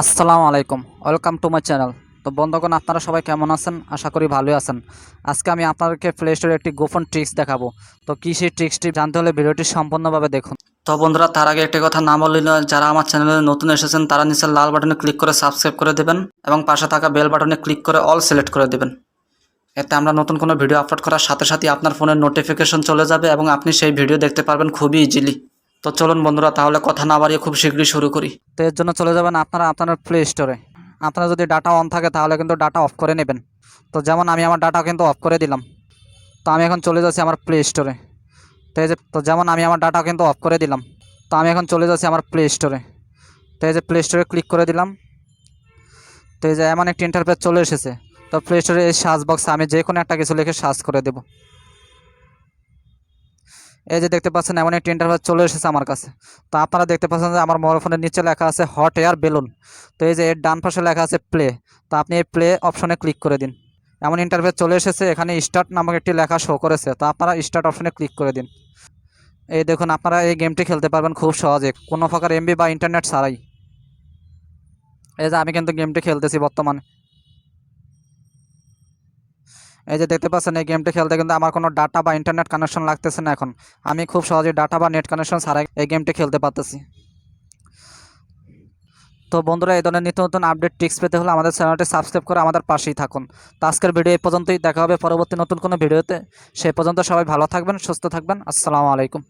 আসসালামু আলাইকুম, welcome to my channel. তো বন্ধুগণ, আপনারা সবাই কেমন আছেন? আশা করি ভালোই আছেন। আজকে আমি আপনাদেরকে প্লে স্টোরে একটি গোপন ট্রিক্স দেখাবো। তো কী সেই ট্রিক্সটি জানতে হলে ভিডিওটি সম্পূর্ণভাবে দেখুন। তো বন্ধুরা, তার আগে একটি কথা না বললেই নয়, যারা আমার চ্যানেলে নতুন এসেছেন তারা নিচের লাল বাটনে ক্লিক করে সাবস্ক্রাইব করে দেবেন এবং পাশে থাকা বেল বাটনে ক্লিক করে অল সিলেক্ট করে দেবেন। এতে আমরা নতুন কোনো ভিডিও আপলোড করার সাথে সাথে আপনার ফোনের নোটিফিকেশন চলে যাবে এবং আপনি সেই ভিডিও দেখতে পারবেন খুবই ইজিলি। তো চলুন বন্ধুরা, তাহলে কথা না বাড়িয়ে খুব শীঘ্রই শুরু করি। তো এর জন্য চলে যাবেন আপনারা আপনার প্লে স্টোরে। আপনারা যদি ডাটা অন থাকে তাহলে কিন্তু ডাটা অফ করে নেবেন। তো যেমন আমি আমার ডাটা কিন্তু অফ করে দিলাম। তো আমি এখন চলে যাচ্ছি আমার প্লে স্টোরে। তো যেমন আমি আমার ডাটা কিন্তু অফ করে দিলাম। তো আমি এখন চলে যাচ্ছি আমার প্লে স্টোরে। তো এই যে প্লে স্টোরে ক্লিক করে দিলাম। তো এই যে এমন একটি ইন্টারফেস চলে এসেছে। তো প্লে স্টোরে এই সার্চ বক্সে আমি যে কোনো একটা কিছু লিখে সার্চ করে দেব। এই যে দেখতে পাচ্ছেন এমন একটি ইন্টারফেস চলে এসেছে আমার কাছে। তো আপনারা দেখতে পাচ্ছেন যে আমার মোবাইল ফোনের নিচে লেখা আছে হট এয়ার বেলুন। তো এই যে এর ডান পাশে লেখা আছে প্লে। তো আপনি এই প্লে অপশনে ক্লিক করে দিন। এমন ইন্টারফেস চলে এসেছে, এখানে স্টার্ট নামক একটি লেখা শো করেছে। তো আপনারা স্টার্ট অপশনে ক্লিক করে দিন। এই দেখুন, আপনারা এই গেমটি খেলতে পারবেন খুব সহজে, কোনো প্রকার এমবি বা ইন্টারনেট ছাড়াই। এই যে আমি কিন্তু গেমটি খেলতেছি বর্তমানে। এই যে দেখতে পাচ্ছেন এই গেমটি খেলতে কিন্তু আমার কোনো ডাটা বা ইন্টারনেট কানেকশন লাগতেছে না। এখন আমি খুব সহজেই ডাটা বা নেট কানেকশন ছাড়াই এই গেমটি খেলতে পারতেছি। তো বন্ধুরা, এই ধরনের নিত্য নতুন আপডেট টিক্স পেতে হলে আমাদের চ্যানেলটি সাবস্ক্রাইব করে আমাদের পাশেই থাকুন। তো আজকের ভিডিও এই পর্যন্তই, দেখা হবে পরবর্তী নতুন কোনো ভিডিওতে। সেই পর্যন্ত সবাই ভালো থাকবেন, সুস্থ থাকবেন। আসসালামু আলাইকুম।